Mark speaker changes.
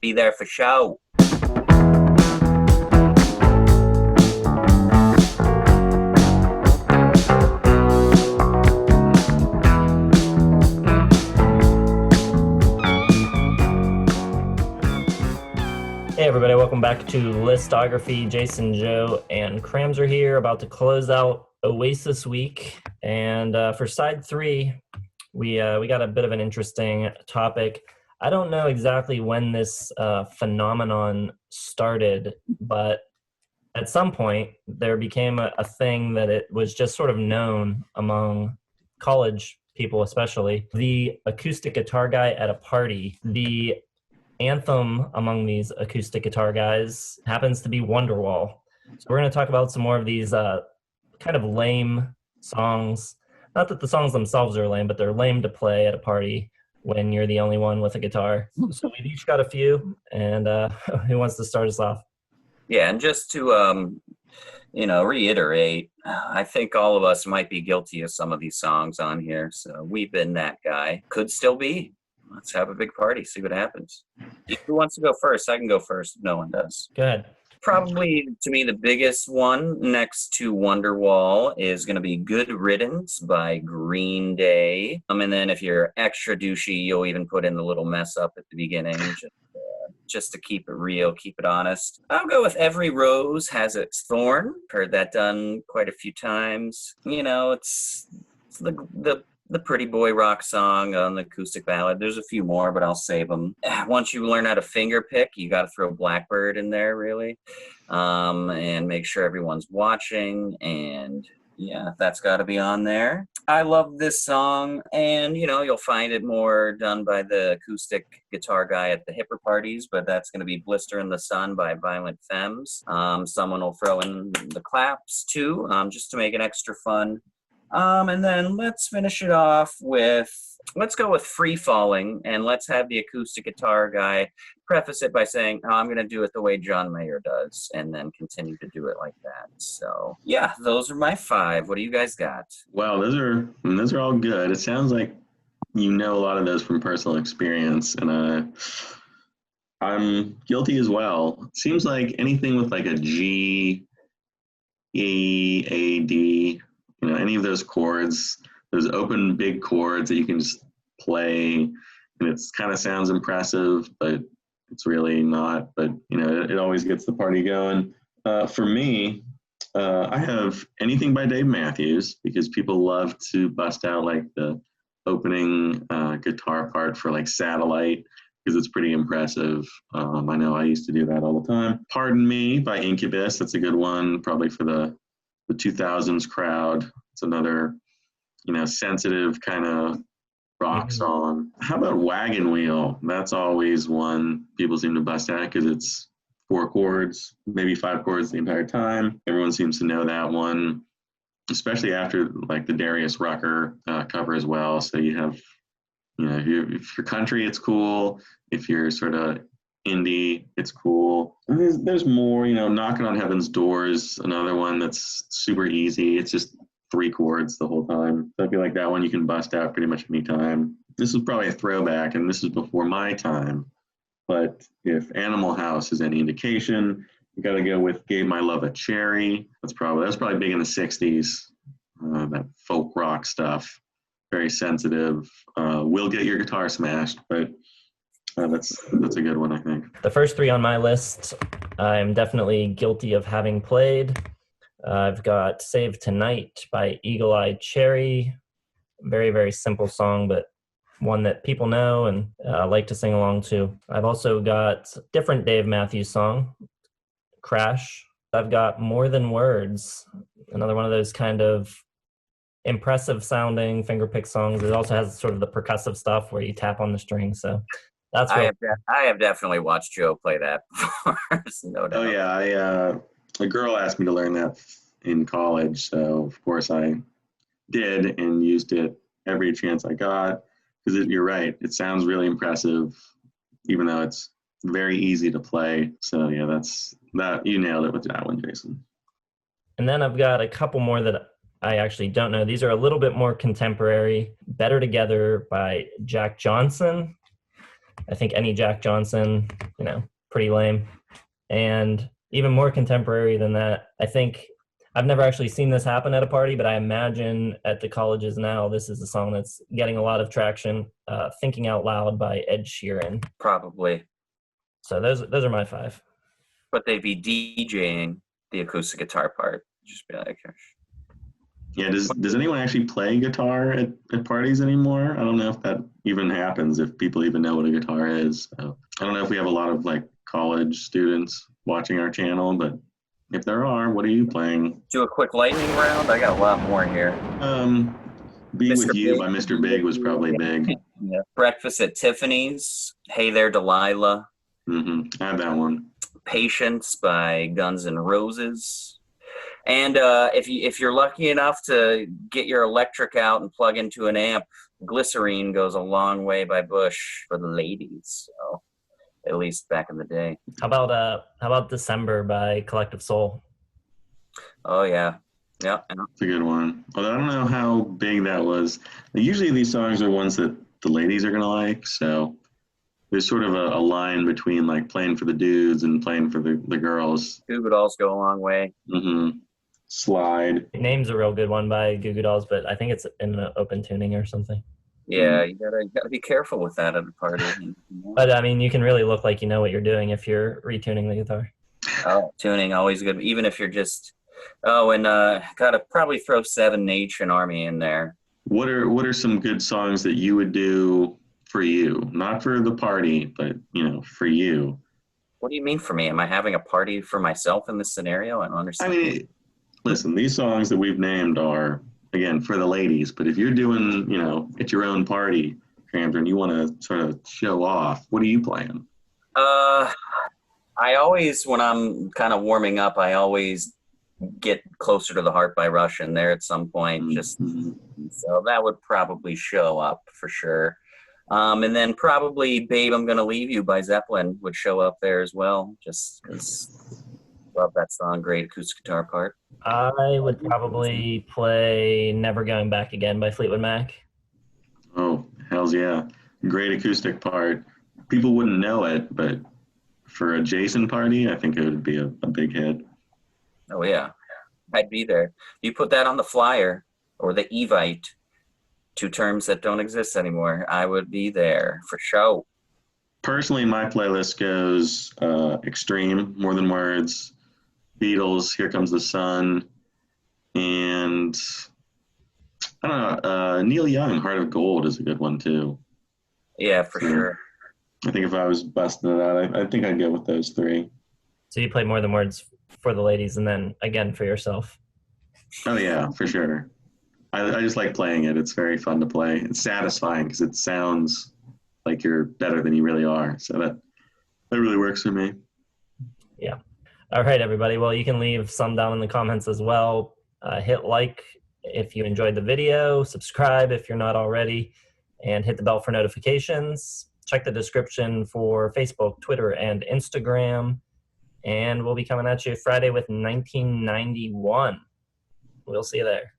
Speaker 1: Be there for show.
Speaker 2: Hey everybody, welcome back to Listography. Jason, Joe, and Krams are here, about to close out Oasis Week. And for side 3, we got a bit of an interesting topic. I don't know exactly when this phenomenon started, but at some point there became a thing that it was just sort of known among college people, especially. The acoustic guitar guy at a party. The anthem among these acoustic guitar guys happens to be Wonderwall. So we're going to talk about some more of these kind of lame songs. Not that the songs themselves are lame, but they're lame to play at a party when you're the only one with a guitar. So we've each got a few, and who wants to start us off?
Speaker 1: Yeah, and just to reiterate, I think all of us might be guilty of some of these songs on here. So we've been that guy. Could still be. Let's have a big party, see what happens. Who wants to go first? I can go first if no one does.
Speaker 2: Go ahead.
Speaker 1: Probably, to me, the biggest one next to Wonderwall is going to be Good Riddance by Green Day. And then if you're extra douchey, you'll even put in the little mess up at the beginning, just to keep it real, keep it honest. I'll go with Every Rose Has Its Thorn. Heard that done quite a few times. You know, it's the pretty boy rock song on the acoustic ballad. There's a few more, but I'll save them. Once you learn how to finger pick, you got to throw Blackbird in there, really, and make sure everyone's watching. And yeah, that's got to be on there. I love this song, and you'll find it more done by the acoustic guitar guy at the hipper parties, but that's going to be Blister in the Sun by Violent Femmes. Someone will throw in the claps too, just to make it extra fun. And then let's finish it off with, let's go with Free Falling, and let's have the acoustic guitar guy preface it by saying, I'm going to do it the way John Mayer does, and then continue to do it like that. So, yeah, those are my 5. What do you guys got?
Speaker 3: Well, those are all good. It sounds like you know a lot of those from personal experience, and I'm guilty as well. It seems like anything with like a G, E, A, D, any of those chords, those open big chords that you can just play, and it kind of sounds impressive, but it's really not. But it always gets the party going. For me, I have anything by Dave Matthews, because people love to bust out like the opening guitar part for like Satellite, because it's pretty impressive. I know I used to do that all the time. Pardon Me by Incubus, that's a good one, probably for the 2000s crowd. It's another, sensitive kind of rock song. How about Wagon Wheel? That's always one people seem to bust out, because it's 4 chords, maybe 5 chords the entire time. Everyone seems to know that one, especially after like the Darius Rucker cover as well. So you have, if you're country, it's cool. If you're sort of indie, it's cool. There's more, Knocking on Heaven's Doors, another one that's super easy. It's just 3 chords the whole time. So I feel like that one you can bust out pretty much any time. This is probably a throwback, and this is before my time. But if Animal House is any indication, you got to go with Gave My Love a Cherry. That's probably big in the 60s. That folk rock stuff, very sensitive. Will get your guitar smashed, but that's a good one, I think.
Speaker 2: The first 3 on my list, I'm definitely guilty of having played. I've got Save Tonight by Eagle Eye Cherry. Very, very simple song, but one that people know and like to sing along to. I've also got a different Dave Matthews song, Crash. I've got More Than Words, another one of those kind of impressive sounding fingerpick songs. It also has sort of the percussive stuff where you tap on the strings. So that's
Speaker 1: I have definitely watched Joe play that before. No doubt.
Speaker 3: Oh yeah, a girl asked me to learn that in college, so of course I did and used it every chance I got, because you're right, it sounds really impressive, even though it's very easy to play. So yeah, you nailed it with that one, Jason.
Speaker 2: And then I've got a couple more that I actually don't know. These are a little bit more contemporary. Better Together by Jack Johnson. I think any Jack Johnson, pretty lame. And even more contemporary than that, I think I've never actually seen this happen at a party, but I imagine at the colleges now, this is a song that's getting a lot of traction. Thinking Out Loud by Ed Sheeran.
Speaker 1: Probably.
Speaker 2: So those are my 5.
Speaker 1: But they'd be DJing the acoustic guitar part. Just be like,
Speaker 3: Yeah, does anyone actually play guitar at parties anymore? I don't know if that even happens, if people even know what a guitar is. So, I don't know if we have a lot of like college students watching our channel, but if there are, what are you playing?
Speaker 1: do a quick lightning round. I got a lot more here.
Speaker 3: Be
Speaker 1: Mr.
Speaker 3: With You
Speaker 1: Big.
Speaker 3: by Mr. Big was probably big.
Speaker 1: Yeah. Breakfast at Tiffany's. Hey There, Delilah.
Speaker 3: I have that one.
Speaker 1: Patience by Guns N' Roses. And if you're lucky enough to get your electric out and plug into an amp, Glycerine Goes a Long Way by Bush for the ladies. So at least back in the day.
Speaker 2: How about December by Collective Soul?
Speaker 1: Oh yeah. Yeah.
Speaker 3: It's a good one. Although I don't know how big that was. Usually these songs are ones that the ladies are gonna like, so there's sort of a line between like playing for the dudes and playing for the girls.
Speaker 1: Goo Goo Dolls Go a Long Way.
Speaker 3: Slide.
Speaker 2: Name's a real good one by Goo Goo Dolls, but I think it's in an open tuning or something.
Speaker 1: Yeah, you gotta be careful with that at a party.
Speaker 2: But I mean, you can really look like you know what you're doing if you're retuning the guitar.
Speaker 1: Oh, tuning always good, even if you're just. Oh, and gotta probably throw Seven Nation Army in there.
Speaker 3: What are some good songs that you would do for you? Not for the party, but for you.
Speaker 1: What do you mean for me? Am I having a party for myself in this scenario? I don't understand.
Speaker 3: I mean, listen, these songs that we've named are, again, for the ladies, but if you're doing, at your own party, Cramter, and you want to sort of show off, what are you playing?
Speaker 1: I always, when I'm kind of warming up, I always get Closer to the Heart by Rush in there at some point. So that would probably show up for sure. And then probably Babe, I'm Gonna Leave You by Zeppelin would show up there as well, just because love that song. Great acoustic guitar part.
Speaker 2: I would probably play Never Going Back Again by Fleetwood Mac.
Speaker 3: Oh, hells yeah. Great acoustic part. People wouldn't know it, but for a Jason party, I think it would be a big hit.
Speaker 1: Oh, yeah. I'd be there. You put that on the flyer or the Evite, 2 terms that don't exist anymore. I would be there for sure.
Speaker 3: Personally, my playlist goes Extreme, More Than Words, Beatles, Here Comes the Sun, and I don't know, Neil Young, Heart of Gold is a good one too.
Speaker 1: Yeah, for sure.
Speaker 3: I think if I was busting it out, I think I'd go with those 3.
Speaker 2: So you play More Than Words for the ladies and then again for yourself.
Speaker 3: Oh yeah, for sure. I just like playing it. It's very fun to play. It's satisfying because it sounds like you're better than you really are. So that really works for me.
Speaker 2: Yeah. All right, everybody. Well, you can leave some down in the comments as well. Hit like if you enjoyed the video, subscribe if you're not already, and hit the bell for notifications. Check the description for Facebook, Twitter, and Instagram. And we'll be coming at you Friday with 1991. We'll see you there.